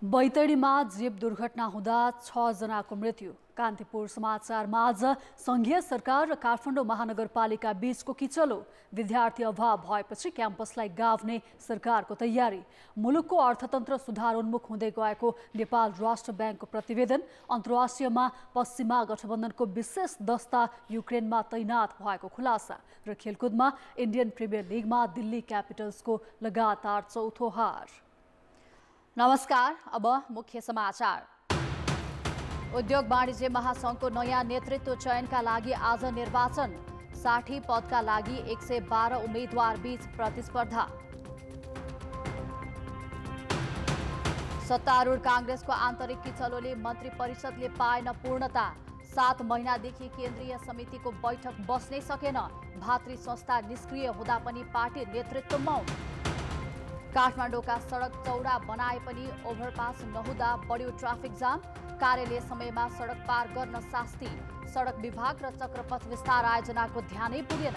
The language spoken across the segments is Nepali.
बैतडीमा जीप दुर्घटना हुँदा 6 जनाको मृत्यु। कान्तिपुर समाचारमा आज संघीय सरकार र काठमाडौँ महानगरपालिका बीचको किचलो। विद्यार्थी अभाव भएपछि क्याम्पसलाई गाभ्ने सरकारको तयारी। मुलुकको अर्थतन्त्र सुधारोन्मुख हुँदै गएको नेपाल राष्ट्र ब्याङ्कको प्रतिवेदन। अन्तर्राष्ट्रियमा पश्चिमा गठबन्धनको विशेष दस्ता युक्रेनमा तैनात भएको खुलासा। र खेलकुदमा इन्डियन प्रिमियर लिगमा दिल्ली क्यापिटल्सको लगातार चौथो हार। नमस्कार, अब मुख्य समाचार। उद्योग वाणिज्य महासंघको नयाँ नेतृत्व चयनका लागि आज निर्वाचन। 60 पदका लागि 112 उम्मेद्वार बीच प्रतिस्पर्धा। सत्तारूढ कांग्रेसको आन्तरिक किचलोले मन्त्री परिषदले पाएन पूर्णता। 7 महिनादेखि केन्द्रीय समितिको बैठक बस्नै सकेन। भातृ संस्था निष्क्रिय हुँदा पनि पार्टी नेतृत्व मौन। काठमाडौँका सडक चौडा बनाए पनि ओभरपास नहुँदा बढ्यो ट्राफिक जाम। कार्यालय समयमा सडक पार गर्न शास्ति। सडक विभाग र चक्रपथ विस्तार आयोजनाको ध्यानै पुगेन।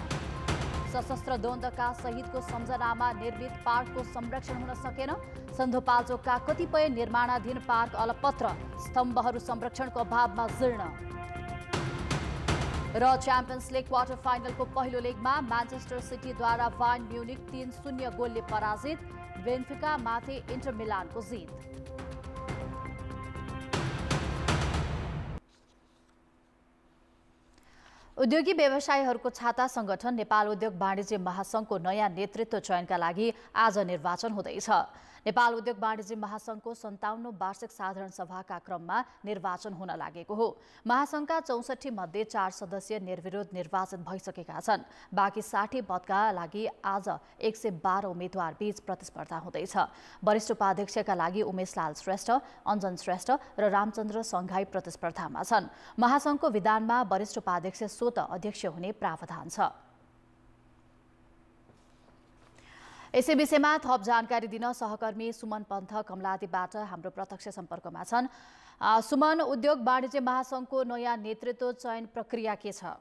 सशस्त्र द्वन्द्वका शहीदको सम्झनामा निर्मित पार्कको संरक्षण हुन सकेन। सन्धोपाल्चोकका कतिपय निर्माणाधीन पार्क अलपत्र। स्तम्भहरू संरक्षणको अभावमा जीर्ण। र च्याम्पियन्स लिग क्वार्टर फाइनलको पहिलो लेगमा म्यान्चेस्टर सिटीद्वारा बायर्न म्युनिख 3-0 गोलले पराजित। बेन्फिका माथि इन्टर मिलानको जित। उद्योगी व्यवसायीहरूको छाता संगठन नेपाल उद्योग वाणिज्य महासंघको नयाँ नेतृत्व चयनका लागि आज निर्वाचन हुँदैछ। नेपाल उद्योग वाणिज्य महासंघको 57औं वार्षिक साधारण सभाका क्रममा निर्वाचन हुन लागेको हो। महासंघका 64 मध्ये 4 सदस्य निर्विरोध निर्वाचित भइसकेका छन्। बाँकी 60 पदका लागि आज 112 उम्मेद्वार बीच प्रतिस्पर्धा हुँदैछ। वरिष्ठ उपाध्यक्षका लागि उमेशलाल श्रेष्ठ, अञ्जन श्रेष्ठ र रामचन्द्र सङ्घाई प्रतिस्पर्धामा छन्। महासंघको विधानमा वरिष्ठ उपाध्यक्ष स्वतः अध्यक्ष हुने प्रावधान छ। यसै विषयमा थप जानकारी दिन सहकर्मी सुमन पन्थ कमलादीबाट हाम्रो प्रत्यक्ष सम्पर्कमा छन्। सुमन, उद्योग वाणिज्य महासंघको नयाँ नेतृत्व चयन प्रक्रिया के छ?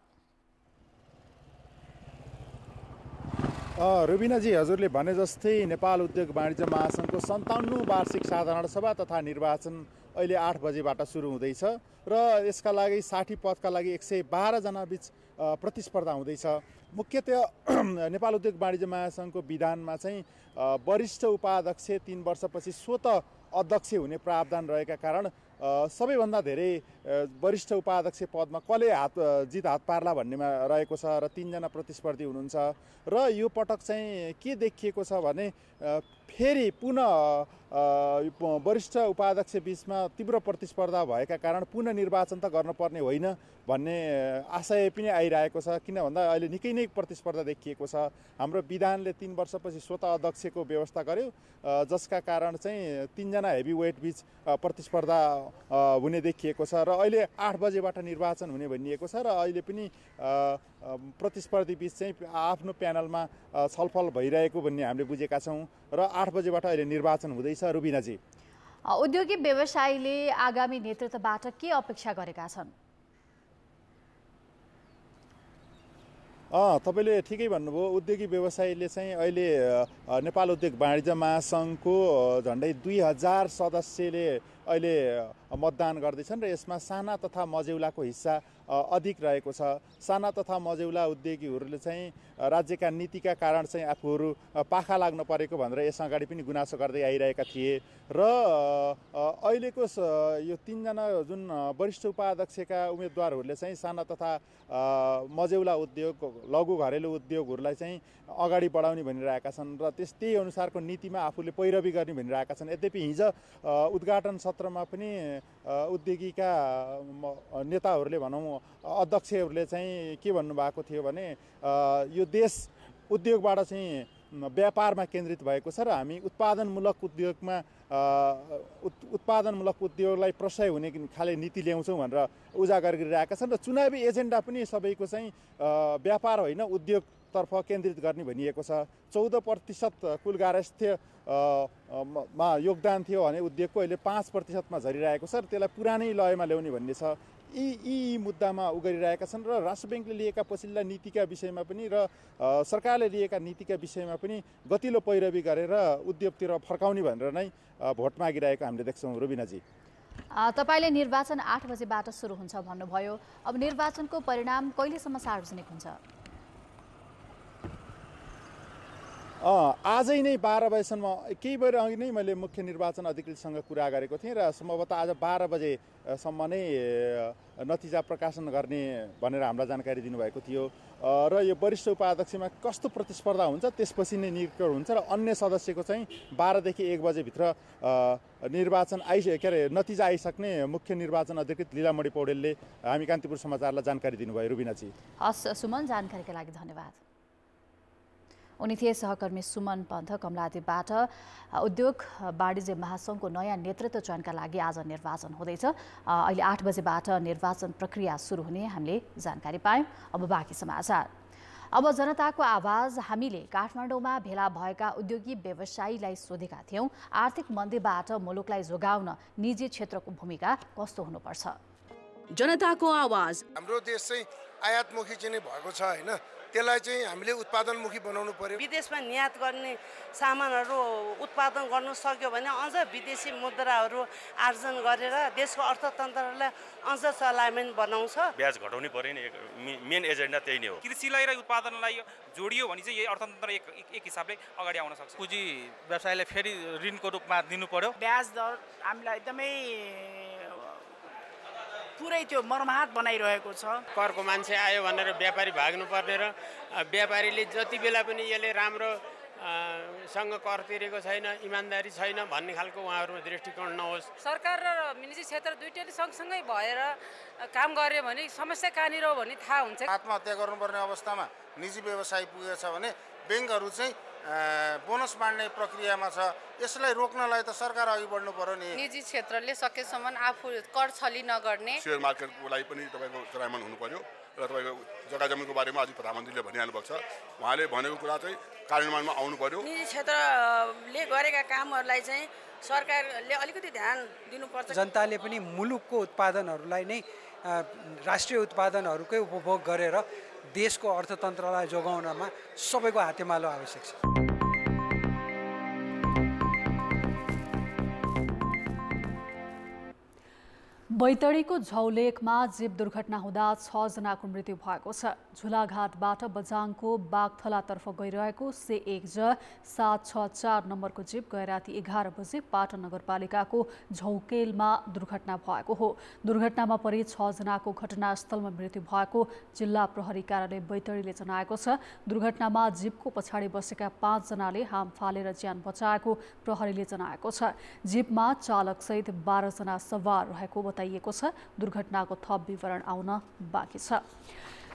रुबिनाजी, हजुरले भने जस्तै नेपाल उद्योग वाणिज्य महासंघको 57औं वार्षिक साधारण सभा तथा निर्वाचन अहिले 8 बजेबाट सुरु हुँदैछ र यसका लागि 60 पदका लागि 112 जना बीच प्रतिस्पर्धा हुँदैछ। मुख्यतया नेपाल उद्योग वाणिज्य महासंघको विधानमा चाहिँ वरिष्ठ उपाध्यक्ष 3 वर्षपछि स्वतः अध्यक्ष हुने प्रावधान रहेका कारण सबैभन्दा धेरै वरिष्ठ उपाध्यक्ष पदमा कसले हात पार्ला भन्नेमा रहेको छ र 3 जना प्रतिस्पर्धी हुनुहुन्छ। र यो पटक चाहिँ के देखिएको छ भने फेरि पुनः वरिष्ठ उपाध्यक्ष बीचमा तीव्र प्रतिस्पर्धा भएका कारण पुनः निर्वाचन त गर्नुपर्ने होइन भन्ने आशय पनि आइरहेको छ। किन भन्दा अहिले निकै नै प्रतिस्पर्धा देखिएको छ। हाम्रो विधानले 3 वर्षपछि स्वतः अध्यक्षको व्यवस्था गर्यो, जसका कारण चाहिँ 3 जना हेभी वेट बीच प्रतिस्पर्धा हुने देखिएको छ र अहिले 8 बजेबाट निर्वाचन हुने भनिएको छ र अहिले पनि प्रतिस्पर्धी बीच चाहिँ आफ्नो प्यानलमा छलफल भइरहेको भन्ने हामीले बुझेका छौँ र 8 बजेबाट अहिले निर्वाचन हुँदैछ। रुबिनाजी, उद्योगी व्यवसायीले आगामी नेतृत्वबाट के अपेक्षा गरेका छन्? तपाईँले ठिकै भन्नुभयो। उद्योगी व्यवसायीले चाहिँ अहिले नेपाल उद्योग वाणिज्य महासंघको झन्डै 2000 सदस्यले अहिले मतदान गर्दैछन् र यसमा साना तथा मझौलाको हिस्सा अधिक रहेको छ। साना तथा मझौला उद्योगीहरूले चाहिँ राज्यका नीतिका कारण चाहिँ आफूहरू पाखा लाग्न परेको भनेर यस अगाडि पनि गुनासो गर्दै आइरहेका थिए र अहिलेको यो 3 जना जुन वरिष्ठ उपाध्यक्षका उम्मेदवारहरूले चाहिँ साना तथा मझौला उद्योग, लघु घरेलु उद्योगहरूलाई चाहिँ अगाडि बढाउने भनिरहेका छन् र त्यही अनुसारको नीतिमा आफूले पैरवी गर्ने भनिरहेका छन्। यद्यपि हिजो उद्घाटन सत्रमा पनि उद्योगीका नेताहरूले भनौँ अध्यक्षहरूले चाहिँ के भन्नुभएको थियो भने यो देश उद्योगबाट चाहिँ व्यापारमा केन्द्रित भएको छ र हामी उत्पादनमूलक उद्योगलाई प्रशय हुने खाले नीति ल्याउँछौँ भनेर उजागर गरिरहेका छन् र चुनावी एजेन्डा पनि सबैको चाहिँ व्यापार होइन उद्योगतर्फ केन्द्रित गर्ने भनिएको छ। 14% कुल गार्हस्थ्यमा योगदान थियो भने उद्योगको अहिले 5%मा झरिरहेको छ र त्यसलाई पुरानै लयमा ल्याउने भन्ने छ। यी मुद्दामा गरिरहेका छन् र राष्ट्र ब्याङ्कले लिएका पछिल्ला नीतिका विषयमा पनि र सरकारले लिएका नीतिका विषयमा पनि गतिलो पैरवी गरेर उद्योगतिर फर्काउने भनेर नै भोट मागिरहेको हामीले देख्छौँ। रुबिनाजी, तपाईले निर्वाचन 8 बजेबाट सुरु हुन्छ भन्नुभयो। अब निर्वाचनको परिणाम कहिलेसम्म सार्वजनिक हुन्छ? आजै नै 12 बजेसम्म, केही बेर अघि नै मैले मुख्य निर्वाचन अधिकृतसँग कुरा गरेको थिएँ र सम्भवतः आज 12 बजेसम्म नै नतिजा प्रकाशन गर्ने भनेर हामीलाई जानकारी दिनुभएको थियो र यो वरिष्ठ उपाध्यक्षमा कस्तो प्रतिस्पर्धा हुन्छ त्यसपछि नै निरीक्षण हुन्छ र अन्य सदस्यको चाहिँ 12 देखि 1 बजेभित्र निर्वाचन नतिजा आइसक्ने मुख्य निर्वाचन अधिकृत लीलामणि पौडेलले हामी कान्तिपुर समाचारलाई जानकारी दिनुभयो। रुबिनाजी, हस् सुमन, जानकारीका लागि धन्यवाद। उनी थिए सहकर्मी सुमन पन्थ कमलादीबाट। उद्योग वाणिज्य महासङ्घको नयाँ नेतृत्व चयनका लागि आज निर्वाचन हुँदैछ। अहिले 8 बजेबाट निर्वाचन प्रक्रिया सुरु हुने हामीले जानकारी पायौँ। अब बाँकी समाचार। अब जनताको आवाज हामीले काठमाडौँमा भेला भएका उद्योगी व्यवसायीलाई सोधेका थियौँ, आर्थिक मन्दीबाट मुलुकलाई जोगाउन निजी क्षेत्रको भूमिका कस्तो हुनुपर्छ? जनताको आवाज। हाम्रो देश चाहिँ आयातमुखी चाहिँ भएको छ हैन, त्यसलाई चाहिँ हामीले उत्पादनमुखी बनाउनु पर्यो। विदेशमा निर्यात गर्ने सामानहरू उत्पादन गर्नु सक्यो भने अझ विदेशी मुद्राहरू आर्जन गरेर देशको अर्थतन्त्रलाई अझ चलायमान बनाउँछ। ब्याज घटाउनै पर्यो नि, मेन एजेन्डा त्यही नै हो। कृषिलाई र उत्पादनलाई जोडियो भने चाहिँ यही अर्थतन्त्र एक हिसाबले अगाडि आउन सक्छ। पुँजी व्यवसायलाई फेरि ऋणको रूपमा दिनु पर्यो। ब्याज दर हामीलाई एकदमै पुरै त्यो मर्माहत बनाइरहेको छ। करको मान्छे आयो भनेर व्यापारी भाग्नु पर्ने र व्यापारीले जति बेला पनि यसले राम्रो सँग कर तिरेको छैन, इमान्दारी छैन भन्ने खालको उहाँहरूमा दृष्टिकोण नहोस्। सरकार र निजी क्षेत्र दुईटैले सँगसँगै भएर काम गर्यो भने समस्या कहाँनिर हो भन्ने थाहा हुन्छ। आत्महत्या गर्नुपर्ने अवस्थामा निजी व्यवसाय पुगेछ भने ब्याङ्कहरू चाहिँ बोनस बाँड्ने प्रक्रियामा छ। यसलाई रोक्नलाई त सरकार अघि बढ्नु पर्यो नि। निजी क्षेत्रले सकेसम्म आफू कर छली नगर्ने। सेयर मार्केटको लागि पनि तपाईँको चलायमान हुनु पर्यो र तपाईँको जग्गा जमिनको बारेमा अझै प्रधानमन्त्रीले भनिहाल्नु भएको छ। उहाँले भनेको कुरा चाहिँ कार्यान्वयनमा आउनु पर्यो। निजी क्षेत्रले गरेका कामहरूलाई चाहिँ सरकारले अलिकति ध्यान दिनुपर्छ। जनताले पनि मुलुकको उत्पादनहरूलाई नै राष्ट्रिय उत्पादनहरूकै उपभोग गरेर देशको अर्थतन्त्रलाई जोगाउनमा सबैको हातेमालो आवश्यक छ। बैतडीको झौलेकमा जीप दुर्घटना हुँदा 6 जनाको मृत्यु भएको छ। झुलाघाटबाट बझाङको बागथलातर्फ गइरहेको C1J 764 नम्बरको जीप गए राति 11 बजे पाटन नगरपालिकाको झौकेलमा दुर्घटना भएको हो। दुर्घटनामा परि 6 जनाको घटनास्थलमा मृत्यु भएको जिल्ला प्रहरी कार्यालय बैतडीले जनाएको छ। दुर्घटनामा जीपको पछाडि बसेका 5 जनाले हाम फालेर ज्यान बचाएको प्रहरीले जनाएको छ। जीपमा चालकसहित 12 जना सवार रहेको बताइएको छ। दुर्घटनाको थप विवरण आउन बाँकी छ।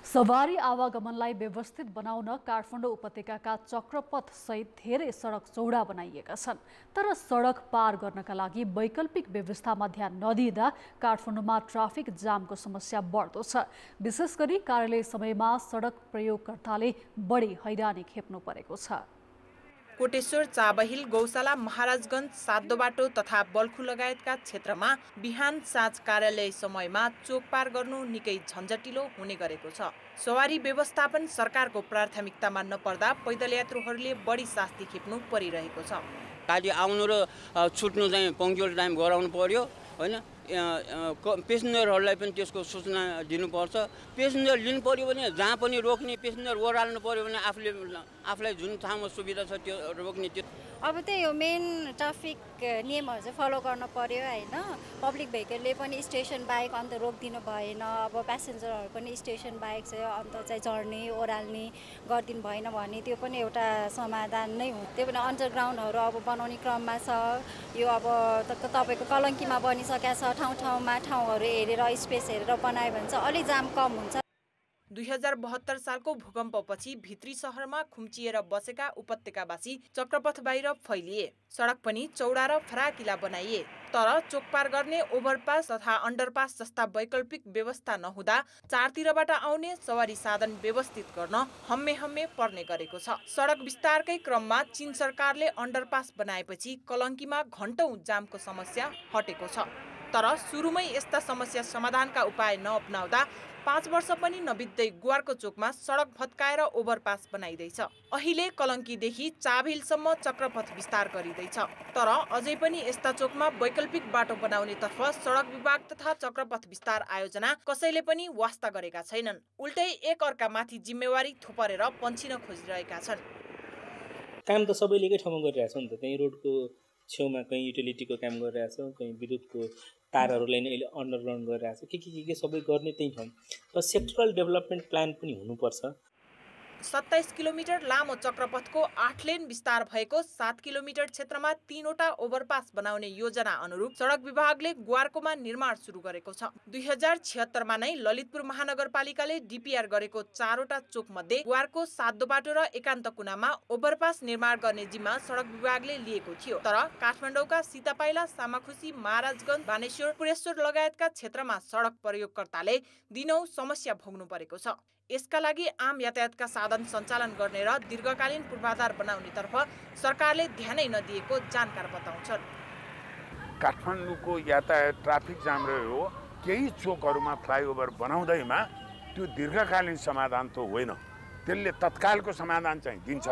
सवारी आवागमनलाई व्यवस्थित बनाउन काठमाडौँ उपत्यकाका चक्रपथ सहित धेरै सडक चौडा बनाइएका छन्, तर सडक पार गर्नका लागि वैकल्पिक व्यवस्थामा ध्यान नदिँदा काठमाडौँमा ट्राफिक जामको समस्या बढ्दो छ। विशेष गरी कार्यालय समयमा सडक प्रयोगकर्ताले बढी हैरानी खेप्नु परेको छ। कोटेश्वर, चाबहिल, गौशाला, महाराजगञ्ज, सातदोबाटो तथा बल्खु लगायतका क्षेत्रमा बिहान साँझ कार्यालय समयमा चोक पार गर्नु निकै झन्झटिलो हुने गरेको छ। सवारी व्यवस्थापन सरकारको प्राथमिकतामा नपर्दा पैदल यात्रुहरूले बढी शास्ति खेप्नु परिरहेको छ। खालि आउनु र छुट्नु चाहिँ पङ्क्चुअल टाइम गराउनु पर्यो होइन। पेसेन्जरहरूलाई पनि त्यसको सूचना दिनुपर्छ। पेसेन्जर लिनु पर्यो भने जहाँ पनि रोक्ने, पेसेन्जर ओह्राल्नु पर्यो भने आफूलाई जुन ठाउँमा सुविधा छ त्यो रोक्ने। त्यो अब त्यही हो, मेन ट्राफिक नियमहरू चाहिँ फलो गर्न पर्यो होइन। पब्लिक भेहिकलले पनि स्टेसन बाहेक अन्त रोकिदिनु भएन। अब प्यासेन्जरहरू पनि स्टेसन बाहेक चाहिँ अन्त चाहिँ चढ्ने ओह्राल्ने गरिदिनु भएन भने त्यो पनि एउटा समाधान नै हो। त्यो पनि अन्डरग्राउन्डहरू अब बनाउने क्रममा छ। यो अब तपाईँको कलङ्कीमा बनिसकेको छ। ठाउँमा ठाउँहरू हेरेर स्पेस हेरेर बनायो भने चाहिँ अलि जाम कम हुन्छ। 2072 सालको भूकम्पपछि भित्री शहरमा खुम्चिएर बसेका उपत्यकावासी चक्रपथ बाहिर फैलिए। सडक पनि चौडा र फराकिला बनाइए, तर चोक पार गर्ने ओभरपास तथा अन्डरपास जस्ता वैकल्पिक व्यवस्था नहुँदा चारतिरबाट आउने सवारी साधन व्यवस्थित गर्न हम्मे पर्ने गरेको छ। सडक विस्तारकै क्रममा चीन सरकारले अन्डरपास बनाएपछि कलङ्कीमा घण्टौं जामको समस्या हटेको छ। तर सुरुमै यस्ता समस्या समाधानका उपाय नअपनाउँदा 5 वर्ष पनि नबित्दै गुवारको चोकमा सडक भत्काएर ओभरपास बनाइँदैछ। अहिले कलङ्कीदेखि चाभिलसम्म चक्रपथ विस्तार गरिँदैछ, तर अझै पनि यस्ता चोकमा वैकल्पिक बाटो बनाउनेतर्फ सडक विभाग तथा चक्रपथ विस्तार आयोजना कसैले पनि वास्ता गरेका छैनन्। उल्टै एक अर्कामाथि जिम्मेवारी थोपरेर पन्छिन खोजिरहेका छन्। काम त सबैले एकै ठाउँमा गरिरहेछौँ नि त। कहीँ रोडको छेउमा कहीँ युटिलिटीको काम गरिरहेछौँ, कहीँ विद्युतको तारहरूलाई नै अहिले अन्डरग्राउन्ड गरिरहेछौँ, के सबै गर्ने त्यही ठाउँ। र सेक्टरल डेभलपमेन्ट प्लान पनि हुनुपर्छ। 27 किलोमिटर लामो चक्रपथको 8 लेन विस्तार भएको 7 किलोमिटर क्षेत्रमा 3वटा ओभरपास बनाउने योजना अनुरूप सडक विभागले गुवारकोमा निर्माण सुरु गरेको छ। 2076मा नै ललितपुर महानगरपालिकाले डिपिआर गरेको 4वटा चोक मध्ये गुवारको 7 बाटो र एकान्त कुनामा ओभरपास निर्माण गर्ने जिम्मा सडक विभागले लिएको थियो। तर काठमाडौँका सीतापाइला, सामाखुसी, महाराजगञ्ज, बानेश्वर, पुरेश्वर लगायतका क्षेत्रमा सडक प्रयोगकर्ताले दिनौं समस्या भोग्नु परेको छ। यसका लागि आम यातायातका साधन सञ्चालन गर्ने र दीर्घकालीन पूर्वाधार बनाउनेतर्फ सरकारले ध्यानै नदिएको जानकार बताउँछन्। काठमाडौँको यातायात ट्राफिक जाम रह्यो, केही चोकहरूमा फ्लाइओभर बनाउँदैमा त्यो दीर्घकालीन समाधान त होइन। त्यसले तत्कालको समाधान चाहिँ दिन्छ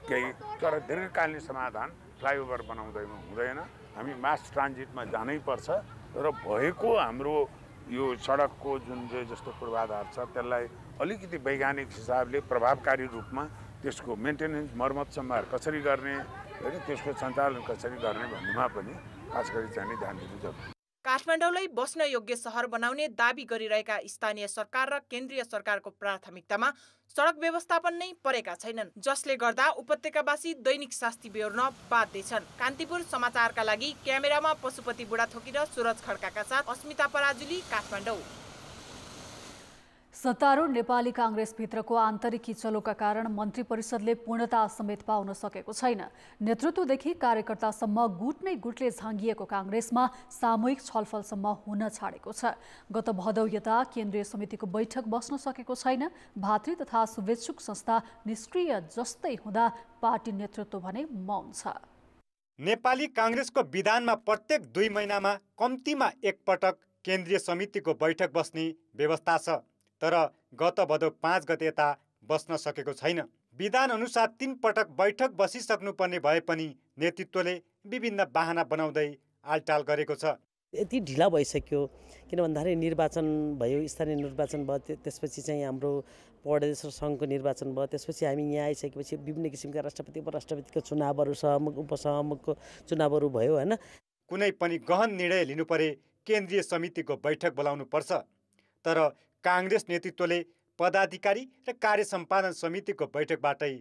केही, तर दीर्घकालीन समाधान फ्लाइओभर बनाउँदैमा हुँदैन। हामी मास ट्रान्जिटमा जानै पर्छ र भएको हाम्रो यो सडकको जुन जस्तो पूर्वाधार छ त्यसलाई अलिकति वैज्ञानिक हिसाबले प्रभावकारी रूपमा त्यसको मेन्टेनेन्स, मर्मत सम्हार कसरी गर्ने, होइन, त्यसको सञ्चालन कसरी गर्ने भन्नेमा पनि खास गरी चाहिँ ध्यान दिनु जरुरी। काठमाडौँलाई बस्न योग्य सहर बनाउने दाबी गरिरहेका स्थानीय सरकार र केन्द्रीय सरकारको प्राथमिकतामा सडक व्यवस्थापन नै परेका छैनन्, जसले गर्दा उपत्यकावासी दैनिक शास्ति बेहोर्न बाध्य छन्। कान्तिपुर समाचारका लागि क्यामेरामा पशुपति बुढाथोकी र सूरज खड्काका साथ अस्मिता पराजुली, काठमाडौँ। सत्तारूढ नेपाली काङ्ग्रेसभित्रको आन्तरिक किचलोका कारण मन्त्री परिषदले पूर्णता समेत पाउन सकेको छैन। नेतृत्वदेखि कार्यकर्तासम्म गुट नै गुटले झाँगिएको काङ्ग्रेसमा सामूहिक छलफलसम्म हुन छाडेको छ। गत भदौ यता केन्द्रीय समितिको बैठक बस्न सकेको छैन। भातृ तथा शुभेच्छुक संस्था निष्क्रिय जस्तै हुँदा पार्टी नेतृत्व भने मौन छ। नेपाली काङ्ग्रेसको विधानमा प्रत्येक 2 महिनामा कम्तीमा एकपटक केन्द्रीय समितिको बैठक बस्ने व्यवस्था छ, तर गत भदौ 5 गते यता बस्न सकेको छैन। विधान अनुसार 3 पटक बैठक बसिसक्नुपर्ने भए पनि नेतृत्वले विभिन्न बहाना बनाउँदै आलटाल गरेको छ। यति ढिला भइसक्यो किन भन्दाखेरि निर्वाचन भयो, स्थानीय निर्वाचन भयो, त्यसपछि चाहिँ हाम्रो प्रदेश र सङ्घको निर्वाचन भयो, त्यसपछि हामी यहाँ आइसकेपछि विभिन्न किसिमका राष्ट्रपति उपराष्ट्रपतिको चुनावहरू, सहमुख उपसहमुखको चुनावहरू भयो, होइन। कुनै पनि गहन निर्णय लिनु परे केन्द्रीय समितिको बैठक बोलाउनु पर्छ, तर काङ्ग्रेस नेतृत्वले पदाधिकारी र कार्य सम्पादन समितिको बैठकबाटै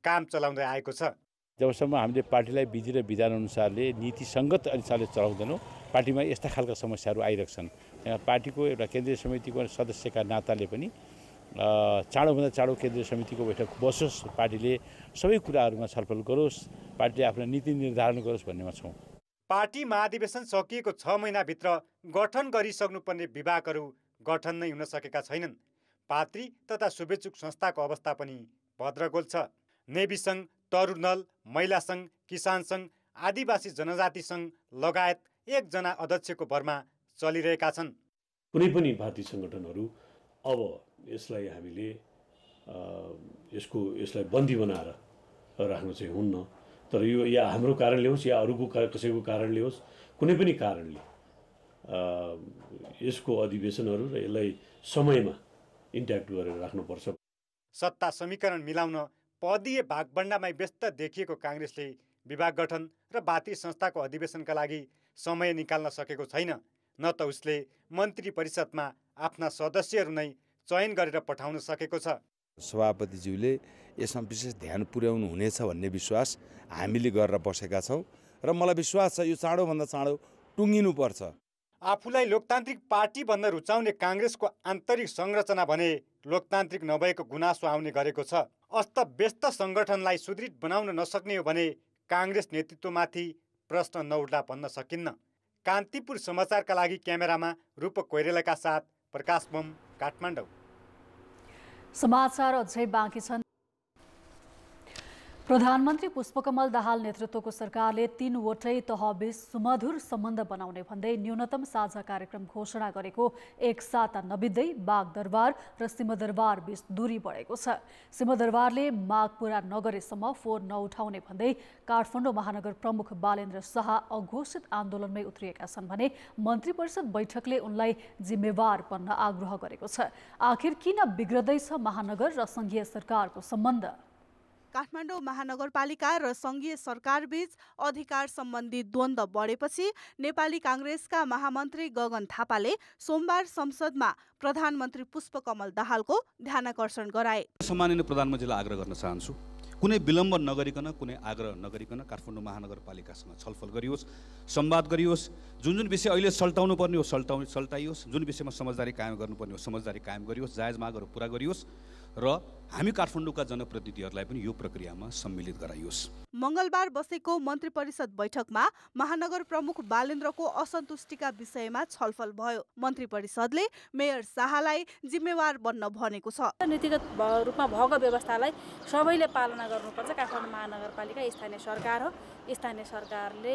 काम चलाउँदै आएको छ। जबसम्म हामीले पार्टीलाई विधि र विधान अनुसारले नीति सङ्गत अनुसारले चलाउँदैनौँ, पार्टीमा यस्ता खालका समस्याहरू आइरहेछन्। पार्टीको एउटा केन्द्रीय समितिको सदस्यका नाताले पनि चाँडोभन्दा चाँडो केन्द्रीय समितिको बैठक बसोस्, पार्टीले सबै कुराहरूमा छलफल गरोस्, पार्टीले आफ्नो नीति निर्धारण गरोस् भन्नेमा छौँ। पार्टी महाधिवेशन सकिएको 6 महिनाभित्र गठन गरिसक्नुपर्ने विभागहरू गठन नै हुन सकेका छैनन्। पात्री तथा शुभेच्छुक संस्थाको अवस्था पनि भद्रगोल छ। नेवी सङ्घ, तरुण दल, महिला सङ्घ, किसान सङ्घ, आदिवासी जनजाति सङ्घ लगायत 1 जना अध्यक्षको भरमा चलिरहेका छन्। कुनै पनि भारतीय सङ्गठनहरू अब यसलाई हामीले यसलाई बन्दी बनाएर राख्नु चाहिँ हुन्न, तर यो या हाम्रो कारणले होस् या अरूको कसैको कारणले होस्, कुनै पनि कारणले यसको अधिवेशनहरू र यसलाई समयमा इन्ट्याक्ट गरेर राख्नुपर्छ। सत्ता समीकरण मिलाउन पदीय भागबण्डामै व्यस्त देखिएको काङ्ग्रेसले विभाग गठन र भातृ संस्थाको अधिवेशनका लागि समय निकाल्न सकेको छैन। न त उसले मन्त्री परिषदमा आफ्ना सदस्यहरू नै चयन गरेर पठाउन सकेको छ। सभापतिज्यूले यसमा विशेष ध्यान पुर्याउनु हुनेछ भन्ने विश्वास हामीले गरेर बसेका छौँ र मलाई विश्वास छ यो चाँडोभन्दा चाँडो टुङ्गिनुपर्छ। आफूलाई लोकतान्त्रिक पार्टी भन्न रुचाउने काङ्ग्रेसको आन्तरिक संरचना भने लोकतान्त्रिक नभएको गुनासो आउने गरेको छ। अस्तव्यस्त सङ्गठनलाई सुदृढ बनाउन नसक्ने हो भने काङ्ग्रेस नेतृत्वमाथि प्रश्न नउठ्ला भन्न सकिन्न। कान्तिपुर समाचारका लागि क्यामेरामा रूपक कोइरेलाका साथ प्रकाश बम, काठमाडौँ। समाचार अझै बाँकी छन्। प्रधानमन्त्री पुष्पकमल दाहाल नेतृत्वको सरकारले 3वटै तहबीच सुमधुर सम्बन्ध बनाउने भन्दै न्यूनतम साझा कार्यक्रम घोषणा गरेको एक साता नबित्दै बागदरबार र सिंहदरबार बीच दूरी बढेको छ। सिंहदरबारले माग पूरा नगरेसम्म फोन नउठाउने भन्दै काठमाडौँ महानगर प्रमुख बालेन्द्र शाह अघोषित आन्दोलनमै उत्रिएका छन् भने मन्त्री परिषद बैठकले उनलाई जिम्मेवार बन्न आग्रह गरेको छ। आखिर किन बिग्रदैछ महानगर र संघीय सरकारको सम्बन्ध? काठमाडौँ महानगरपालिका र संघीय सरकारबीच अधिकार सम्बन्धी द्वन्द्व बढेपछि नेपाली कांग्रेसका महामन्त्री गगन थापाले सोमबार संसदमा प्रधानमन्त्री पुष्पकमल दाहालको ध्यानाकर्षण गराए। सम्माननीय प्रधानमन्त्रीलाई आग्रह गर्न चाहन्छु, कुनै विलम्ब नगरिकन, कुनै आग्रह नगरिकन काठमाडौँ महानगरपालिकासँग छलफल गरियोस्, संवाद गरियोस्। जुन विषय अहिले सल्टाउनु पर्ने हो सल्टाइयोस्, जुन विषयमा समझदारी कायम गर्नुपर्ने हो समझदारी कायम गरियोस्, जायज मागहरू पूरा गरियोस् र हामी काठमाडौँका जनप्रतिनिधिहरूलाई पनि यो प्रक्रियामा सम्मिलित गराइयोस्। मंगलबार बसेको मन्त्री परिषद बैठकमा महानगर प्रमुख बालेन्द्रको असन्तुष्टिका विषयमा छलफल भयो। मन्त्री परिषदले मेयर शाहलाई जिम्मेवार बन्न भनेको छ। नीतिगत रूपमा भएको व्यवस्थालाई सबैले पालना गर्नुपर्छ। काठमाडौँ महानगरपालिका स्थानीय सरकार हो, स्थानीय सरकारले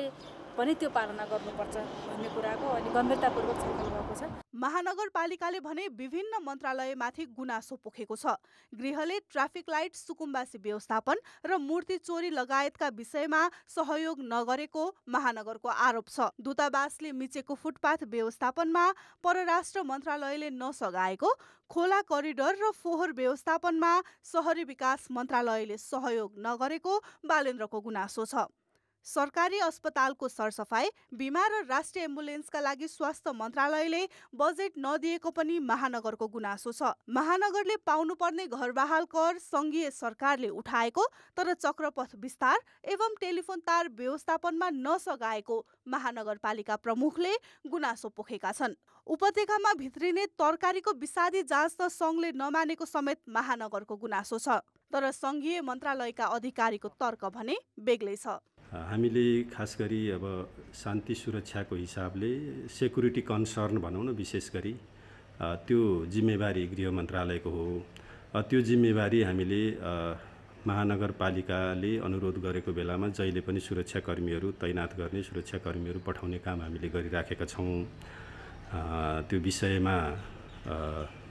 पनि त्यो पालना गर्नुपर्छ भन्ने कुराको अलि गम्भीरतापूर्वक छलफल भएको छ। महानगरपालिकाले भने विभिन्न मन्त्रालयमाथि गुनासो पोखेको छ। गृहले ट्राफिक लाइट सुकुम्बासी व्यवस्थापन र मूर्ति चोरी लगायतका विषयमा सहयोग नगरेको महानगरको आरोप छ। दूतावासले मिचेको फुटपाथ व्यवस्थापनमा परराष्ट्र मन्त्रालयले नसघाएको, खोला करिडर र फोहोर व्यवस्थापनमा शहरी विकास मन्त्रालयले सहयोग नगरेको बालेन्द्रको गुनासो छ। सरकारी अस्पतालको सरसफाई, बिमा र राष्ट्रिय एम्बुलेन्सका लागि स्वास्थ्य मन्त्रालयले बजेट नदिएको पनि महानगरको गुनासो छ। महानगरले पाउनुपर्ने घरबहाल कर संघीय सरकारले उठाएको तर चक्रपथ विस्तार एवं टेलिफोन तार व्यवस्थापनमा नसघाएको महानगरपालिका प्रमुखले गुनासो पोखेका छन्। उपत्यकामा भित्रिने तरकारीको विषादी जाँच त संघले नमानेको समेत महानगरको गुनासो छ। तर संघीय मन्त्रालयका अधिकारीको तर्क भने बेग्लै छ। हामीले खास गरी अब शान्ति सुरक्षाको हिसाबले सेक्युरिटी कन्सर्न भनौँ न, विशेष गरी त्यो जिम्मेवारी गृह मन्त्रालयको हो। त्यो जिम्मेवारी हामीले महानगरपालिकाले अनुरोध गरेको बेलामा जहिले पनि सुरक्षाकर्मीहरू तैनात गर्ने, सुरक्षाकर्मीहरू पठाउने काम हामीले गरिराखेका छौँ। त्यो विषयमा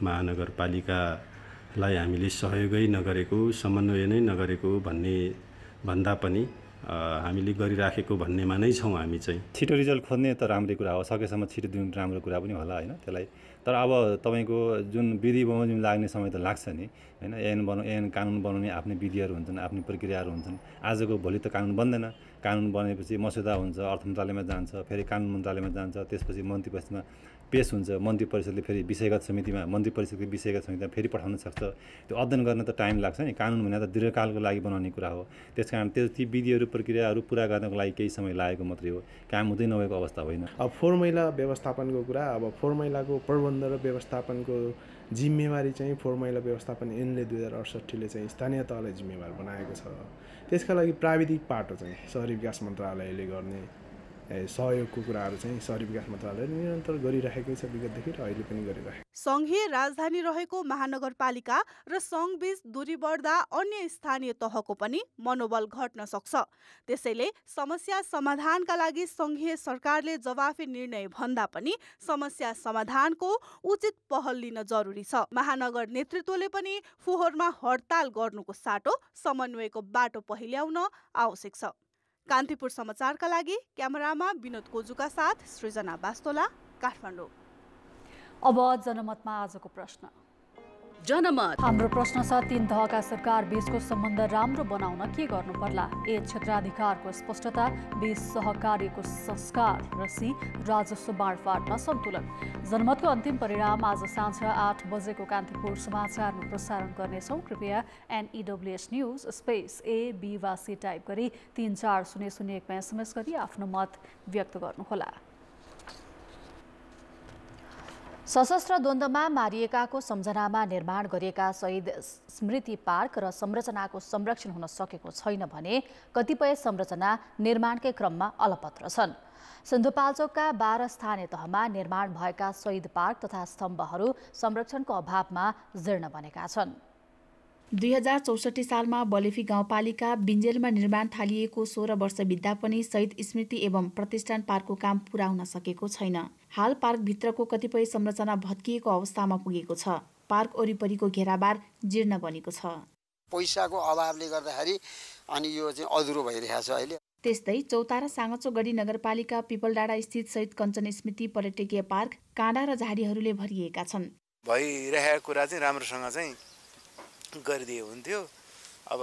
महानगरपालिकालाई हामीले सहयोगै नगरेको, समन्वय नै नगरेको भन्दा पनि हामीले गरिराखेको भन्नेमा नै छौँ। हामी चाहिँ छिटो रिजल्ट खोज्ने त राम्रै कुरा हो, सकेसम्म छिटो दिनु राम्रो कुरा पनि होला होइन त्यसलाई। तर अब तपाईँको जुन विधि बमोजिम लाग्ने समय त लाग्छ नि होइन। ऐन कानुन बनाउने आफ्नै विधिहरू हुन्छन्, आफ्नै प्रक्रियाहरू हुन्छन्। आजको भोलि त कानुन बन्दैन। कानुन बनेपछि मस्यौदा हुन्छ, अर्थ मन्त्रालयमा जान्छ, फेरि कानुन मन्त्रालयमा जान्छ, त्यसपछि मन्त्री परिषदमा पेश हुन्छ। मन्त्री परिषदले फेरि विषयगत समितिमा, मन्त्री परिषदको विषयगत समितिमा फेरि पठाउन सक्छ। त्यो अध्ययन गर्न त टाइम लाग्छ नि। कानुन भने त दीर्घकालको लागि बनाउने कुरा हो। त्यसकारण ती विधिहरू प्रक्रियाहरू पुरा गर्नको लागि केही समय लागेको मात्रै हो, काम हुँदै नभएको अवस्था होइन। अब फोहोर मैला व्यवस्थापनको कुरा, अब फोहोर मैलाको प्रबन्ध र व्यवस्थापनको जिम्मेवारी चाहिँ फोहोर मैला व्यवस्थापन ऐनले 2068ले चाहिँ स्थानीय तहलाई जिम्मेवार बनाएको छ। त्यसका लागि प्राविधिक पाटो चाहिँ शहरी विकास मन्त्रालयले गर्ने सहयोगको कुराहरू चाहिँ शहरी विकास मन्त्रालयले निरन्तर गरिरहेकै छ, विगतदेखि र अहिले पनि गरिरहेको। संघीय राजधानी रहेको महानगरपालिका र संघबीच दूरी बढ्दा अन्य स्थानीय तहको पनि मनोबल घट्न सक्छ। त्यसैले समस्या समाधानका लागि संघीय सरकारले जवाफी निर्णय भन्दा पनि समस्या समाधानको उचित पहल लिन जरुरी छ। महानगर नेतृत्वले पनि फोहोरमा हडताल गर्नुको साटो समन्वयको बाटो पहिल्याउन आवश्यक छ। कान्तिपुर समाचारका लागि क्यामेरामा विनोद कोजुका साथ सृजना बास्तोला, काठमाडौँ। अब जनमतमा आजको प्रश्न। जनमत हाम्रो प्रश्न छ, 3 तहका सरकार बीचको सम्बन्ध राम्रो बनाउन के गर्नु पर्ला? ए. क्षेत्राधिकारको स्पष्टता, बी. सहकार्यको संस्कार र सी. राजस्व बाँडफाँडमा सन्तुलन। जनमतको अन्तिम परिणाम आज साँझ 8 बजेको कान्तिपुर समाचारमा प्रसारण गर्नेछौँ। कृपया NEWS news space A, B वा C टाइप गरी 34001मा SMS गरी आफ्नो मत व्यक्त गर्नुहोला। सशस्त्र द्वन्द्वमा मारिएकाको सम्झनामा निर्माण गरिएका शहीद स्मृति पार्क र संरचनाको संरक्षण हुन सकेको छैन भने कतिपय संरचना निर्माणकै क्रममा अलपत्र छन्। सिन्धुपाल्चोकका 12 स्थानीय तहमा निर्माण भएका शहीद पार्क तथा स्तम्भहरू संरक्षणको अभावमा जीर्ण बनेका छन्। 2064 सालमा बलेफी गाउँपालिका बिन्जेलमा निर्माण थालिएको 16 वर्ष बित्दा पनि शहीद स्मृति एवं प्रतिष्ठान पार्कको काम पूरा हुन सकेको छैन। हाल पार्कभित्रको कतिपय संरचना भत्किएको अवस्थामा पुगेको छ। पार्क वरिपरिको घेराबार जीर्ण बनेको छ। पैसाको अभावले गर्दाखेरि अनि यो चाहिँ अधुरो भइरहेको छ अहिले। त्यस्तै चौतारा साँगचोगढी नगरपालिका पिपलडाँडा स्थित शहीद कञ्चन स्मृति पर्यटकीय पार्क काँडा र झाडीहरूले भरिएका छन्। भइरहेको कुरा चाहिँ राम्रोसँग चाहिँ गरिदिए हुन्थ्यो। अब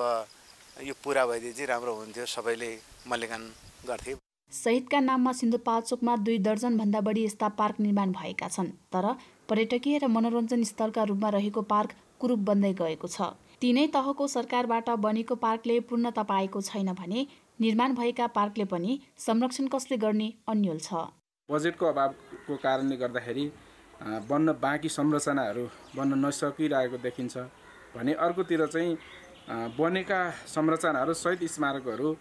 यो पुरा भइदिए चाहिँ राम्रो हुन्थ्यो, सबैले मूल्याङ्कन गर्थे। शहीदका नाममा सिन्धुपाल्चोकमा 2 दर्जनभन्दा बढी यस्ता पार्क निर्माण भएका छन्, तर पर्यटकीय र मनोरञ्जन स्थलका रूपमा रहेको पार्क कुरूप बन्दै गएको छ। तीनै तहको सरकारबाट बनेको पार्कले पूर्णता पाएको छैन भने निर्माण भएका पार्कले पनि संरक्षण कसले गर्ने अन्यल छ। बजेटको अभावको कारणले गर्दाखेरि बन्न बाँकी संरचनाहरू बन्न नसकिरहेको देखिन्छ भने अर्कोतिर चाहिँ बनेका संरचनाहरू शहीद स्मारकहरू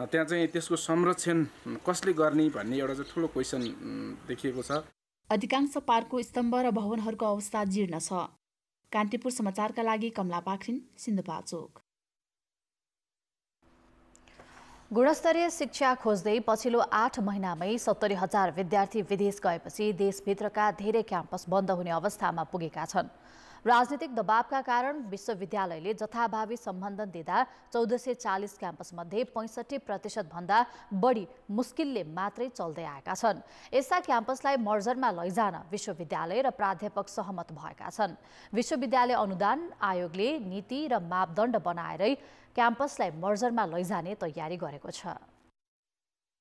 त्यहाँ चाहिँ त्यसको संरक्षण कसले गर्ने भन्ने एउटा चाहिँ ठुलो क्वेसन देखिएको छ। अधिकांश पार्कको स्तम्भ र भवनहरूको अवस्था जीर्ण छ। कान्तिपुर समाचारका लागि कमला पाखरिन, सिन्धुपाल्चोक। गुणस्तरीय शिक्षा खोज्दै पछिल्लो 8 महिनामै 70,000 विद्यार्थी विदेश गएपछि देशभित्रका धेरै क्याम्पस बन्द हुने अवस्थामा पुगेका छन्। राजनीतिक दबावका कारण विश्वविद्यालयले जथाभावी सम्बन्धन दिँदा 1440 क्याम्पसमध्ये 65% भन्दा बढी मुस्किलले मात्रै चल्दै आएका छन्। यस्ता क्याम्पसलाई मर्जरमा लैजान विश्वविद्यालय र प्राध्यापक सहमत भएका छन्। विश्वविद्यालय अनुदान आयोगले नीति र मापदण्ड बनाएरै क्याम्पसलाई मर्जरमा लैजाने तयारी गरेको छ।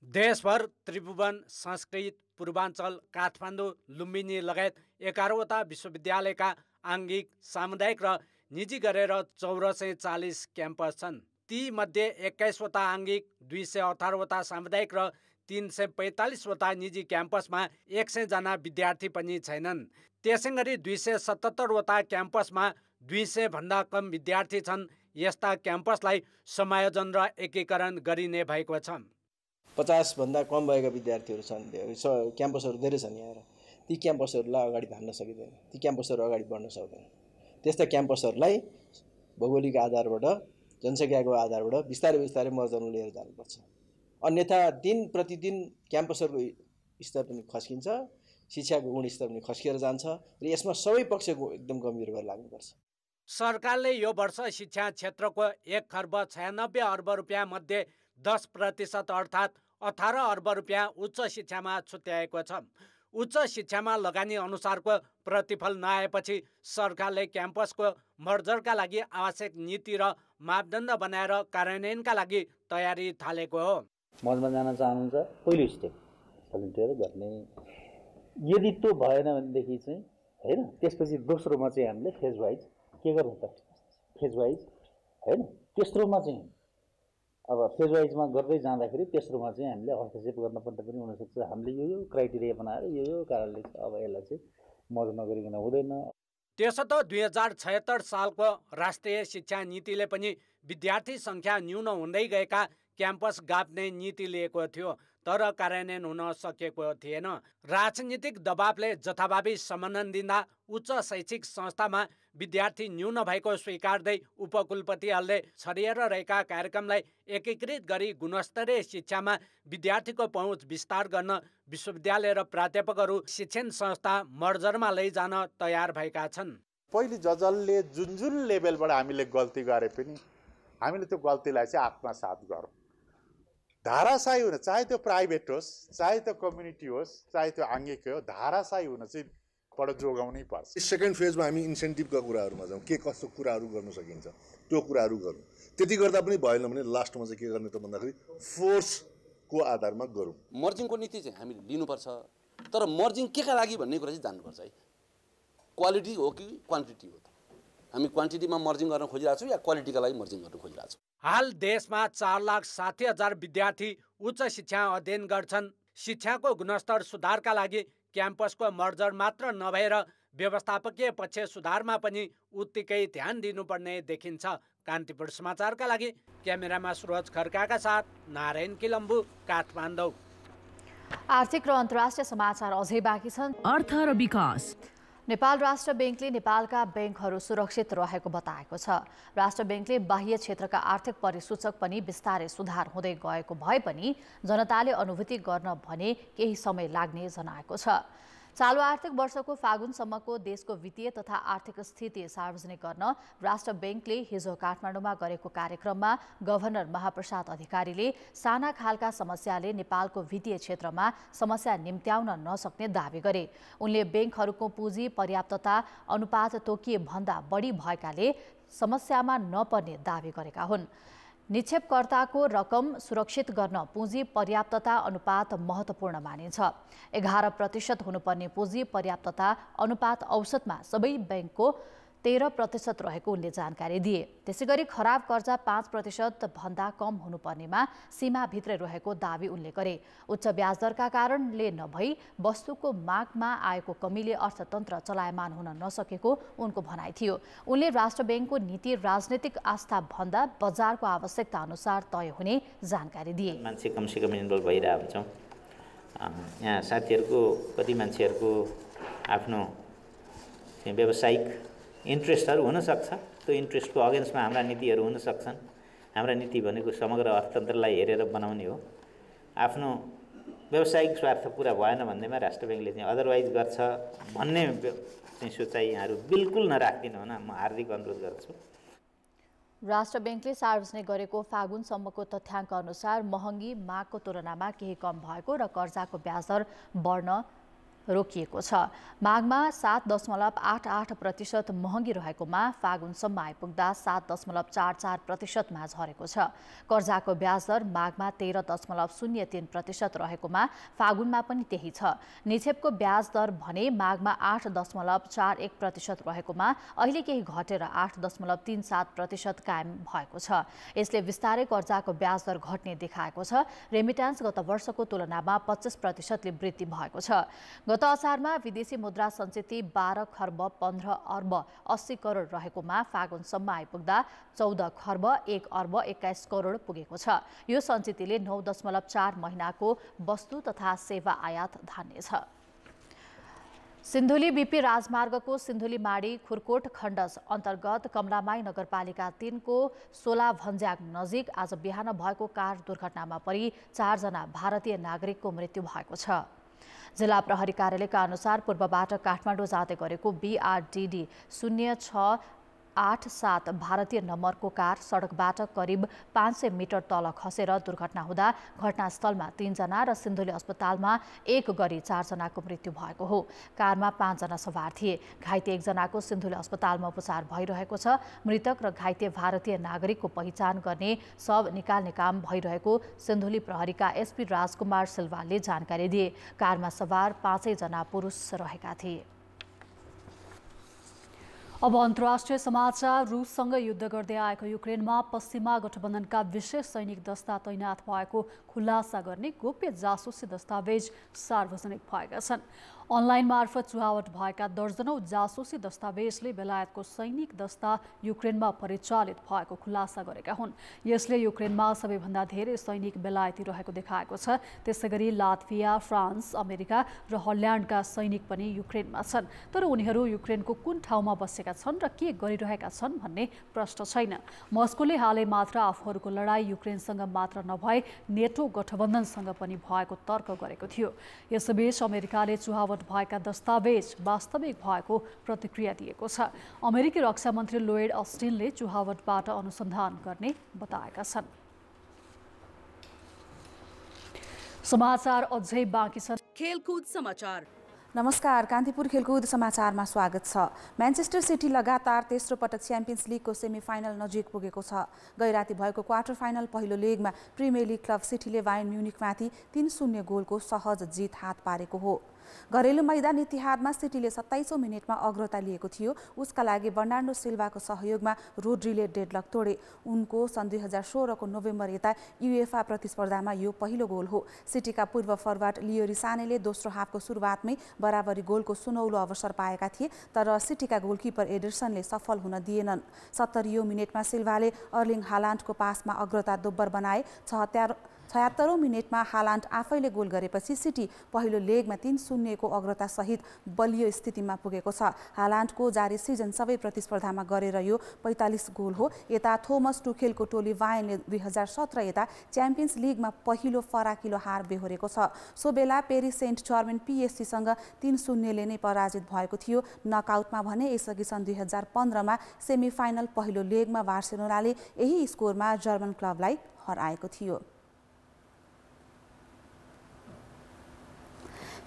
देशभर त्रिभुवन, संस्कृत, पूर्वाञ्चल, काठमाडौँ, लुम्बिनी लगायत 11वटा विश्वविद्यालयका आङ्गिक, सामुदायिक र निजी गरेर 1440 क्याम्पस छन्। ती मध्ये 21वटा आङ्गिक, 218वटा सामुदायिक र 345वटा निजी क्याम्पसमा 100 जना विद्यार्थी पनि छैनन्। त्यसै गरी 277वटा क्याम्पसमा 200 भन्दा कम विद्यार्थी छन्। यस्ता क्याम्पसलाई समायोजन र एकीकरण गरिने भएको छ। 50 भन्दा कम भएका विद्यार्थीहरू छन्। क्याम्पसहरू धेरै छन् यहाँ। ती क्याम्पसहरूलाई अगाडि धान्न सकिँदैन, ती क्याम्पसहरू अगाडि बढ्न सक्दैन। त्यस्ता क्याम्पसहरूलाई भौगोलिक आधारबाट, जनसङ्ख्याको आधारबाट बिस्तारै बिस्तारै मर्जरमा लिएर जानुपर्छ। अन्यथा दिन प्रतिदिन क्याम्पसहरूको स्तर पनि खस्किन्छ, शिक्षाको गुणस्तर पनि खस्किएर जान्छ र यसमा सबै पक्षको एकदम गम्भीर भएर लाग्नुपर्छ। सरकारले यो वर्ष शिक्षा क्षेत्रको 1 खर्ब 96 अर्ब रुपियाँ मध्ये 10% अर्थात् 18 अर्ब रुपियाँ उच्च शिक्षामा छुट्याएको छ। उच्च शिक्षामा लगानी अनुसारको प्रतिफल नआएपछि सरकारले क्याम्पसको मर्जरका लागि आवश्यक नीति र मापदण्ड बनाएर कार्यान्वयनका लागि तयारी थालेको हो। मर्जमा जान चाहनुहुन्छ, पहिलो स्टेप भलन्टियर गर्ने। यदि त्यो भएन भनेदेखि चाहिँ हैन, त्यसपछि दोस्रोमा चाहिँ हामीले फेज वाइज के गर्नु त, फेज वाइज हैन, तेस्रोमा चाहिँ अब फेज वाइजमा गर्दै जाँदाखेरि तेस्रोमा चाहिँ हामीले हस्तक्षेप गर्नुपर्ने पनि हुनसक्छ। हामीले यो क्राइटेरिया बनाएर यो कारणले अब यसलाई चाहिँ मर्ज नगरिकन हुँदैन। त्यसो त 2076 सालको राष्ट्रिय शिक्षा नीतिले पनि विद्यार्थी सङ्ख्या न्यून हुँदै गएका क्याम्पस गाप्ने नीति लिएको थियो, तर कार्यान्वयन हुन सकेको थिएन। राजनीतिक दबावले जथाभावी सम्बन्धन दिँदा उच्च शैक्षिक संस्थामा विद्यार्थी न्यून भएको स्वीकार्दै उपकुलपतिहरूले छरिएर रहेका कार्यक्रमलाई एकीकृत गरी गुणस्तरीय शिक्षामा विद्यार्थीको पहुँच विस्तार गर्न विश्वविद्यालय र प्राध्यापकहरू शिक्षण संस्था मर्जरमा लैजान तयार भएका छन्। पहिले जसले जुन लेभलबाट हामीले गल्ती गरे पनि हामीले त्यो गल्तीलाई चाहिँ आत्मसात गरौँ। धाराशाही हुन, चाहे त्यो प्राइभेट होस्, चाहे त्यो कम्युनिटी होस्, चाहे त्यो आङ्गिक हो, धाराशाही हुन चाहिँ बडो जोगाउनै पर्छ। सेकेन्ड फेजमा हामी इन्सेन्टिभका कुराहरूमा जाउँ, के कस्तो कुराहरू गर्न सकिन्छ त्यो कुराहरू गरौँ। त्यति गर्दा पनि भएन भने लास्टमा चाहिँ के गर्ने त भन्दाखेरि फोर्सको आधारमा गरौँ। मर्जिङको नीति चाहिँ हामीले लिनुपर्छ, तर मर्जिङ केका लागि भन्ने कुरा चाहिँ जान्नुपर्छ है। क्वालिटी हो कि क्वान्टिटी हो? हामी क्वान्टिटीमा मर्जिङ गर्न खोजिरहेको छौँ या क्वालिटीका लागि मर्जिङ गर्न खोजिरहेको छौँ? हाल देशमा 4,60,000 विद्यार्थी उच्च शिक्षा अध्ययन गर्छन्। शिक्षाको गुणस्तर सुधारका लागि क्याम्पसको मर्जर मात्र नभएर व्यवस्थापकीय पक्ष सुधारमा पनि उत्तिकै ध्यान दिनुपर्ने देखिन्छ। कान्तिपुर समाचारका लागि क्यामेरामा सुरज खड्काका साथ नारायण किलम्बु, काठमाडौँ। आर्थिक र अन्तर्राष्ट्रिय समाचार अझै बाँकी छन्। अर्थ र विकास। नेपाल राष्ट्र बैंकले नेपालका बैंकहरू सुरक्षित रहेको बताएको छ। राष्ट्र बैंकले बाह्य क्षेत्रका आर्थिक परिसूचक पनि बिस्तारै सुधार हुँदै गएको भए पनि जनताले अनुभूति गर्न भने केही समय लाग्ने जनाएको छ। चालु आर्थिक वर्षको फागुनसम्मको देशको वित्तीय तथा आर्थिक स्थिति सार्वजनिक गर्न राष्ट्र बैंकले हिजो काठमाडौँमा गरेको कार्यक्रममा गभर्नर महाप्रसाद अधिकारीले साना खालका समस्याले नेपालको वित्तीय क्षेत्रमा समस्या निम्त्याउन नसक्ने दावी गरे। उनले बैंकहरूको पुँजी पर्याप्तता अनुपात तोकिए भन्दा बढी भएकाले समस्यामा नपर्ने दावी गरेका हुन्। निक्षेपकर्ताको रकम सुरक्षित गर्न पुँजी पर्याप्तता अनुपात महत्त्वपूर्ण मानिन्छ। 11% हुनुपर्ने पुँजी पर्याप्तता अनुपात औसतमा सबै बैंकको 13% रहेको उनले जानकारी दिए। त्यसैगरी खराब कर्जा 5% भन्दा कम हुनुपर्नेमा सीमाभित्रै रहेको दावी उनले गरे। उच्च ब्याजदरका कारणले नभई वस्तुको मागमा आएको कमीले अर्थतन्त्र चलायमान हुन नसकेको उनको भनाइ थियो। उनले राष्ट्र बैंकको नीति राजनीतिक आस्था भन्दा बजारको आवश्यकता अनुसार तय हुने जानकारी दिए। मान्छे कमसेकम इन्भल्भ भइरहेको हुन्छौँ। यहाँ साथीहरूको कति मान्छेहरूको आफ्नो व्यावसायिक इन्ट्रेस्टहरू हुनसक्छ। त्यो इन्ट्रेस्टको अगेन्स्टमा हाम्रा नीतिहरू हुन सक्छन्। हाम्रा नीति भनेको समग्र अर्थतन्त्रलाई हेरेर बनाउने हो। आफ्नो व्यावसायिक स्वार्थ पुरा भएन भन्दैमा राष्ट्र बैंकले चाहिँ अदरवाइज गर्छ भन्ने चाहिँ सोचाइ यहाँहरू बिल्कुल नराख्दिनु हुन म हार्दिक अनुरोध गर्छु। राष्ट्र बैंकले सार्वजनिक गरेको फागुनसम्मको तथ्याङ्क अनुसार महँगी मागको तुलनामा केही कम भएको र कर्जाको ब्याजदर बढ्न रोकिएको छ। मागमा 7.88% महँगी रहेकोमा फागुनसम्म आइपुग्दा 7.44%मा झरेको छ। कर्जाको ब्याजदर मागमा 13.03% रहेकोमा फागुनमा पनि त्यही छ। निक्षेपको ब्याजदर भने मागमा 8.41% रहेकोमा अहिले केही घटेर 8.37% कायम भएको छ। यसले बिस्तारै कर्जाको ब्याजदर घट्ने देखाएको छ। रेमिट्यान्स गत वर्षको तुलनामा 25%ले वृद्धि भएको छ। गत असारमा विदेशी मुद्रा सञ्चित 12 खर्ब 15 अर्ब 80 करोड रहेकोमा फागुनसम्म आइपुग्दा 14 खर्ब 1 अर्ब 21 करोड पुगेको छ। यो सञ्चितले 9.4 महिनाको वस्तु तथा सेवा आयात धान्य छ। सिन्धुली बीपी राजमार्गको सिन्धुली माडी खुरकोट खण्ड अन्तर्गत कमलामाई नगरपालिका 3 को सोला भन्ज्याङ नजिक आज बिहान भएको कार दुर्घटनामा परि 4 जना भारतीय नागरिकको मृत्यु भएको छ। जिल्ला प्रहरी कार्यालयका अनुसार पूर्वबाट काठमाडौँ जाँदै गरेको BRDD 0687 भारतीय नम्बरको कार सडकबाट करिब 500 मिटर तल खसेर दुर्घटना हुँदा घटनास्थलमा 3 जना र सिन्धुली अस्पतालमा 1 गरी 4 जनाको मृत्यु भएको हो। कारमा 5 जना सवार थिए। घाइते 1 जनाको सिन्धुली अस्पतालमा उपचार भइरहेको छ। मृतक र घाइते भारतीय नागरिकको पहिचान गर्ने शव निकाल्ने काम भइरहेको सिन्धुली प्रहरीका SP राजकुमार सिल्वाले जानकारी दिए। कारमा सवार 5 जना पुरुष रहेका थिए। अब अन्तर्राष्ट्रिय समाचार। रुससँग युद्ध गर्दै आएको युक्रेनमा पश्चिमा गठबन्धनका विशेष सैनिक दस्ता तैनात भएको खुलासा गर्ने गोप्य जासुसी दस्तावेज सार्वजनिक भएका छन्। अनलाइन मार्फत चुहावट भएका दर्जनौं जासुसी दस्तावेजले बेलायतको सैनिक दस्ता युक्रेनमा परिचालित भएको खुलासा गरेका हुन्। यसले युक्रेनमा सबैभन्दा धेरै सैनिक बेलायती रहेको देखाएको छ। त्यसैगरी लात्भिया, फ्रान्स, अमेरिका र हल्यान्डका सैनिक पनि युक्रेनमा छन्। तर उनीहरू युक्रेनको कुन ठाउँमा बसेका छन् र के गरिरहेका छन् भन्ने प्रश्न छैन। मस्कोले हालै मात्र आफूहरूको लडाईँ युक्रेनसँग मात्र नभए नेटो गठबन्धनसँग पनि भएको तर्क गरेको थियो। यसैबीच अमेरिकाले चुहावट भएका दस्तावेज वास्तविक भएको प्रतिक्रिया दिएको छ। अमेरिकी रक्षा मन्त्री लोयड अस्टिनले चुहावटबाट अनुसन्धान गर्ने बताएका छन्। समाचार अझै बाँकी छन्। खेलकुद समाचार। नमस्कार, कान्तिपुर खेलकुद समाचारमा स्वागत छ। म्यान्चेस्टर सिटी लगातार तेस्रो पटक च्याम्पियन्स लिगको सेमिफाइनल नजिक पुगेको छ। गैराती भएको क्वार्टर फाइनल पहिलो लेगमा प्रिमियर लिग क्लब सिटीले बायर्न म्युनिखमाथि 3-0 गोलको सहज जित हात पारेको हो। घरेलु मैदान इतिहादमा सिटीले 27औं मिनेटमा अग्रता लिएको थियो। उसका लागि बर्नार्डो सिल्भाको सहयोगमा रोड्रीले डेडलक तोडे। उनको सन् 2016 को नोभेम्बर यता UEFA प्रतिस्पर्धामा यो पहिलो गोल हो। सिटीका पूर्व फरवार्ड लियोरी सानेले दोस्रो हाफको सुरुवातमै बराबरी गोलको सुनौलो अवसर पाएका थिए, तर सिटीका गोलकिपर एडरसनले सफल हुन दिएनन्। 70औं मिनेटमा सिल्भाले अर्लिङ हालान्डको पासमा अग्रता दोब्बर बनाए। 76औं मिनेटमा हालान्ड आफैले गोल गरेपछि सिटी पहिलो लेगमा 3-0 को अग्रतासहित बलियो स्थितिमा पुगेको छ। हालान्डको जारी सिजन सबै प्रतिस्पर्धामा गरेर यो 45 गोल हो। यता थोमस टुखेलको टोली बायर्नले 2017 यता च्याम्पियन्स लिगमा पहिलो फराकिलो हार बेहोरेको छ। सो बेला पेरिस सेन्ट जर्मन पीएसजीसँग 3-0 ले नै पराजित भएको थियो। नकआउटमा भने यसअघि सन् 2015 मा सेमिफाइनल पहिलो लेगमा बार्सेलोनाले यही स्कोरमा जर्मन क्लबलाई हराएको थियो।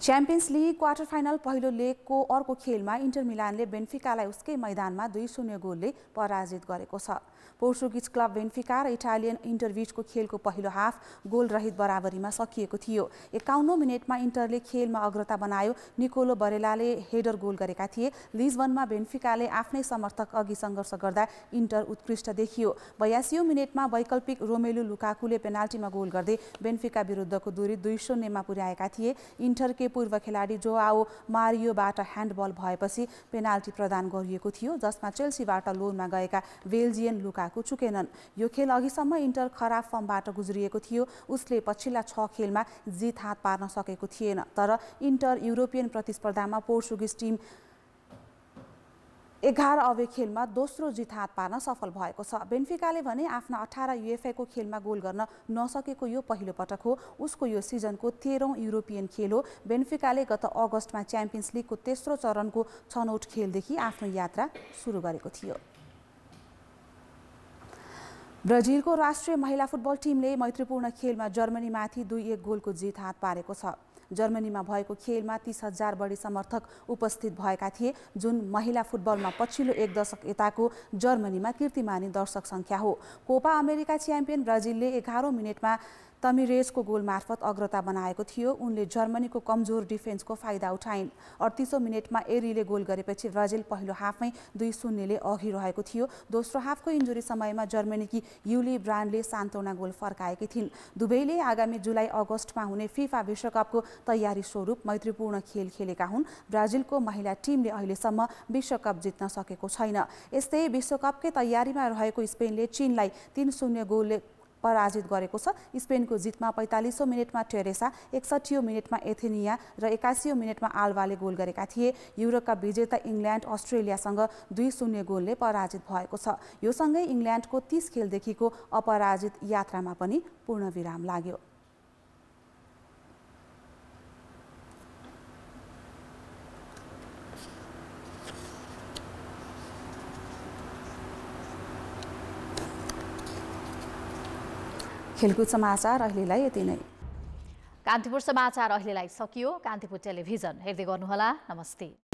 च्याम्पियन्स लिग क्वार्टर फाइनल पहिलो लेगको अर्को खेलमा इन्टर मिलानले बेन्फिकालाई उसकै मैदानमा 2-0 गोलले पराजित गरेको छ। पोर्चुगिज क्लब बेन्फिका र इटालियन इन्टरभिचको खेलको पहिलो हाफ गोल रहित बराबरीमा सकिएको थियो। 51औं मिनेटमा इन्टरले खेलमा अग्रता बनायो। निकोलो बरेलाले हेडर गोल गरेका थिए। लिस्बनमा बेन्फिकाले आफ्नै समर्थक अघि सङ्घर्ष गर्दा इन्टर उत्कृष्ट देखियो। 82औं मिनेटमा वैकल्पिक रोमेलु लुकाकुले पेनाल्टीमा गोल गर्दै बेन्फिका विरुद्धको दूरी 2-0 मा पुर्याएका थिए। इन्टरकै पूर्व खेलाडी जोआओ मारियोबाट ह्यान्डबल भएपछि पेनाल्टी प्रदान गरिएको थियो, जसमा चेल्सीबाट लोनमा गएका बेल्जियन लुकाकु चुकेनन्। यो खेल अघिसम्म इन्टर खराब फर्मबाट गुज्रिएको थियो। उसले पछिल्ला 6 खेलमा जित हात पार्न सकेको थिएन। तर इन्टर युरोपियन प्रतिस्पर्धामा पोर्चुगिज टिम 11 अवे खेलमा दोस्रो जित हात पार्न सफल भएको छ। बेन्फिकाले भने आफ्ना 18 युएफए को खेलमा गोल गर्न नसकेको यो पहिलो पटक हो। उसको यो सिजनको 13औं युरोपियन खेल हो। बेन्फिकाले गत अगस्तमा च्याम्पियन्स लिगको तेस्रो चरणको छनौट खेलदेखि आफ्नो यात्रा सुरु गरेको थियो। ब्राजिलको राष्ट्रिय महिला फुटबल टिमले मैत्रीपूर्ण खेलमा जर्मनीमाथि 2-1 गोलको जित हात पारेको छ। जर्मनीमा भएको खेलमा 30,000 बढी समर्थक उपस्थित भएका थिए, जुन महिला फुटबलमा पछिल्लो 1 दशक यताको जर्मनीमा कीर्तिमानी दर्शक सङ्ख्या हो। कोपा अमेरिका च्याम्पियन ब्राजिलले 11औं मिनेटमा तमिरेजको गोल मार्फत अग्रता बनाएको थियो। उनले जर्मनीको कमजोर डिफेन्सको फाइदा उठाइन्। 38औं मिनेटमा एरीले गोल गरेपछि ब्राजिल पहिलो हाफमै 2-0 ले अघि रहेको थियो। दोस्रो हाफको इन्जुरी समयमा जर्मनीकी युली ब्रान्डले सान्तवना गोल फर्काएकी थिइन्। दुवैले आगामी जुलाई अगस्तमा हुने फिफा विश्वकपको तयारी स्वरूप मैत्रीपूर्ण खेल खेलेका हुन्। ब्राजिलको महिला टिमले अहिलेसम्म विश्वकप जित्न सकेको छैन। यस्तै विश्वकपकै तयारीमा रहेको स्पेनले चीनलाई 3-0 गोलले पराजित गरेको छ। स्पेनको जितमा 45औं मिनेटमा टेरेसा, 61औं मिनेटमा एथेनिया र 81औं मिनेटमा आल्भाले गोल गरेका थिए। युरोकप विजेता इङ्ल्यान्ड अस्ट्रेलियासँग 2-0 गोलले पराजित भएको छ। यो सँगै इङ्ल्यान्डको 30 खेलदेखिको अपराजित यात्रामा पनि पूर्णविराम लाग्यो। खेलकुद समाचार अहिलेलाई यति नै। कान्तिपुर समाचार अहिलेलाई सकियो। कान्तिपुर टेलिभिजन हेर्दै गर्नुहोला। नमस्ते।